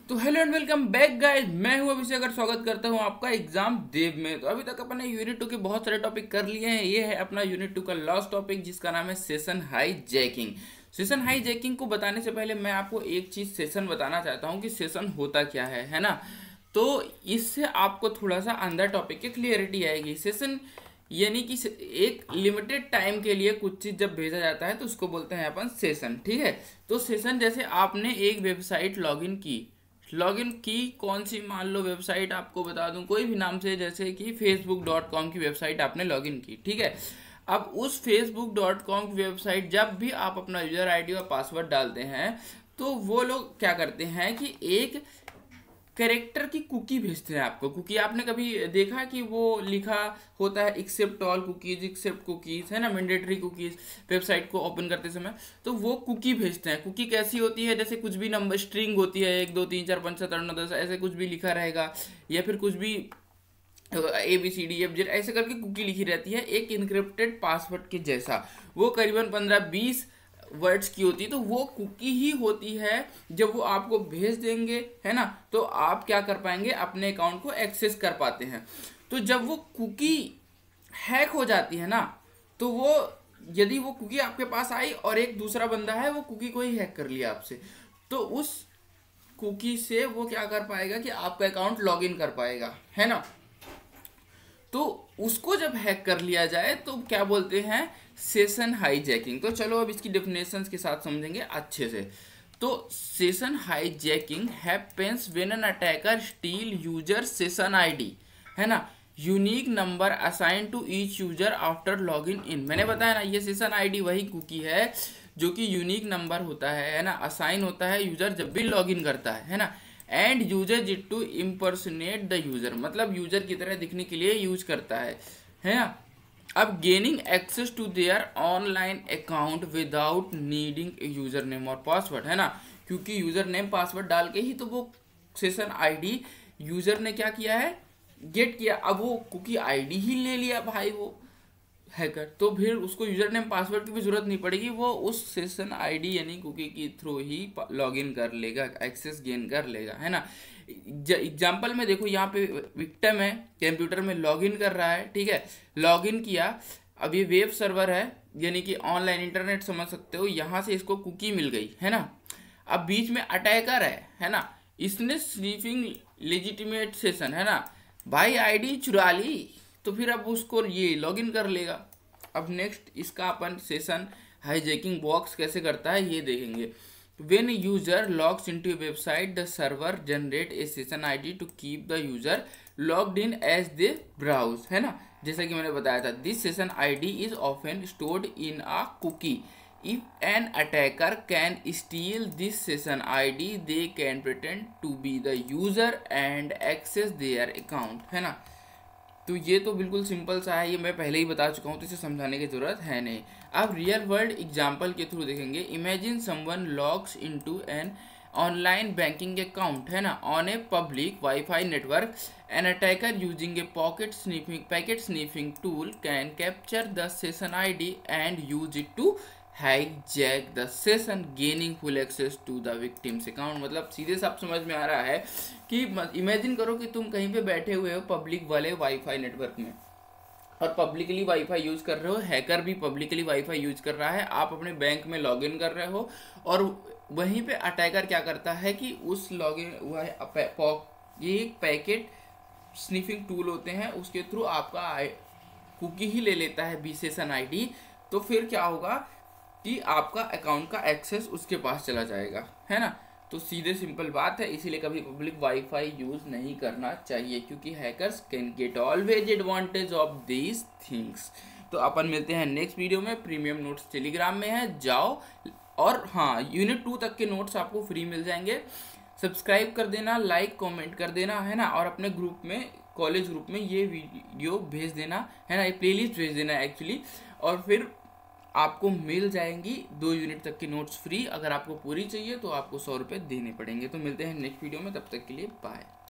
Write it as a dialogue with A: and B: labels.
A: तो hello and welcome back guys, मैं हूं अभिषेक और स्वागत करता हूं आपका एग्जाम देव में। तो अभी तक अपन ने यूनिट 2 के बहुत सारे टॉपिक कर लिए हैं। ये है अपना यूनिट 2 का लास्ट टॉपिक जिसका नाम है सेशन हाईजैकिंग। सेशन हाईजैकिंग को बताने से पहले मैं आपको एक चीज सेशन बताना चाहता हूं कि सेशन होता क्या है ना। तो इससे आपको थोड़ा सा अंदर टॉपिक की क्लियरिटी आएगी। सेशन यानी कि एक लिमिटेड टाइम के लिए कुछ चीज जब भेजा जाता है तो उसको बोलते हैं अपन सेशन। ठीक है, तो सेशन जैसे आपने एक वेबसाइट लॉगिन की कौन सी, मान लो वेबसाइट आपको बता दूं कोई भी नाम से, जैसे कि facebook.com की वेबसाइट आपने लॉगिन की। ठीक है, अब उस facebook.com की वेबसाइट जब भी आप अपना यूजर आईडी और पासवर्ड डालते हैं तो वो लोग क्या करते हैं कि एक कैरेक्टर की कुकी भेजते हैं आपको। कुकी आपने कभी देखा कि वो लिखा होता है accept all cookies, accept cookies, है ना, मैंडेटरी कुकीज वेबसाइट को ओपन करते समय। तो वो कुकी भेजते हैं। कुकी कैसी होती है, जैसे कुछ भी नंबर स्ट्रिंग होती है, 1 2 3 4 5 7 8 9 10 ऐसे कुछ भी लिखा रहेगा, या फिर कुछ भी ABCDFG ऐसे करके कुकी लिखी रहती है एक इनक्रिप्टेड पासवर्ड के जैसा। वो करीबन 15-20 वर्ड्स की होती है। तो वो कुकी ही होती है। जब वो आपको भेज देंगे, है ना, तो आप क्या कर पाएंगे, अपने अकाउंट को एक्सेस कर पाते हैं। तो जब वो कुकी हैक हो जाती है ना, तो वो यदि वो कुकी आपके पास आई और एक दूसरा बंदा है वो कुकी को ही हैक कर लिया आपसे, तो उस कुकी से वो क्या कर पाएगा कि आपका अकाउंट लॉगिन कर पाएगा, है ना। तो उसको जब हैक कर लिया जाए तो क्या बोलते हैं, सेशन हाईजैकिंग। तो चलो अब इसकी डेफिनेशंस के साथ समझेंगे अच्छे से। तो session hijacking happens when an attacker steal user session ID, है ना, unique number assign to each user after login in. मैंने बताया ना, ये सेशन आईडी वही कुकी है जो कि यूनिक नंबर होता है ना, असाइन होता है यूजर जब भी लॉगिन करता है ना। And user it to impersonate the user, मतलब यूजर की तरह दिखने के लिए यूज करता है ना। अब gaining access to their online account without needing user name और पासवर्ड, है ना, क्योंकि यूजर नेम पासवर्ड डाल के ही तो वो सेशन आईडी यूजर ने क्या किया है, गेट किया। अब वो कुकी आईडी ही ले लिया भाई वो हैकर, तो फिर उसको यूजर नेम पासवर्ड की भी जरूरत नहीं पड़ेगी, वो उस सेशन आईडी यानी कुकी की थ्रू ही लॉगिन कर लेगा, एक्सेस गेन कर लेगा, है ना। एग्जाम्पल में देखो, यहाँ पे विक्टिम है, कंप्यूटर में लॉगिन कर रहा है। ठीक है, लॉगिन किया, अब ये वेब सर्वर है यानी कि ऑनलाइन इंटरनेट समझ सकते हो, यहाँ से इसको कुकी मिल गई, है ना। अब बीच में अटैकर है ना, इसने स्नीफिंग लेजिटिमेट सेशन, है ना, भाई आईडी चुरा ली, तो फिर अब उसको ये लॉगिन कर लेगा। अब नेक्स्ट इसका अपन सेशन हाईजैकिंग बॉक्स कैसे करता है ये देखेंगे। When user logs into website the server generate a session ID to keep the user logged in as they browse, है ना। जैसा कि मैंने बताया था, this session ID is often stored in a cookie. If an attacker can steal this session ID, they can pretend to be the user and access their account, है ना। तो ये तो बिल्कुल सिंपल सा है, ये मैं पहले ही बता चुका हूँ तो इसे समझाने की जरूरत है नहीं। अब रियल वर्ल्ड एग्जाम्पल के थ्रू देखेंगे। Imagine someone logs into an online banking account, है ना, on a public wifi network. An attacker using a packet sniffing tool can capture the session ID and use it to hijack the session gaining full access to the victim's account। मतलब सीधे साफ समझ में आ रहा है कि imagine करो कि तुम कहीं पे बैठे हुए हो पब्लिक वाले वाईफाई नेटवर्क में और पब्लिकली वाईफाई यूज कर रहे हो, हैकर भी पब्लिकली वाईफाई यूज कर रहा है, आप अपने बैंक में लॉगिन कर रहे हो, और वहीं पे अटैकर क्या करता है कि उस लॉगिन ये एक पैकेट स्निफिंग टूल होते हैं, उसके थ्रू आपका कुकी ही ले लेता है बी सेशन आईडी। तो फिर क्या होगा कि आपका अकाउंट का एक्सेस उसके पास चला जाएगा, है ना। तो सीधे सिंपल बात है, इसीलिए कभी पब्लिक वाईफाई यूज नहीं करना चाहिए, क्योंकि hackers can get always advantage of these things. तो अपन मिलते हैं नेक्स्ट वीडियो में। प्रीमियम नोट्स टेलीग्राम में है, जाओ, और हाँ, यूनिट 2 तक के नोट्स आपको फ्री मिल जाएंगे। सब्सक्राइब कर देना, लाइक कमेंट कर देना, है ना, और अपने ग्रुप में, कॉलेज ग्रुप में ये वीडियो भेज देना, है ना, ये प्लेलिस्ट भेज देना एक्चुअली, और फिर आपको मिल जाएंगी 2 यूनिट तक की नोट्स फ्री। अगर आपको पूरी चाहिए तो आपको 100 रुपये देने पड़ेंगे। तो मिलते हैं नेक्स्ट वीडियो में, तब तक के लिए बाय।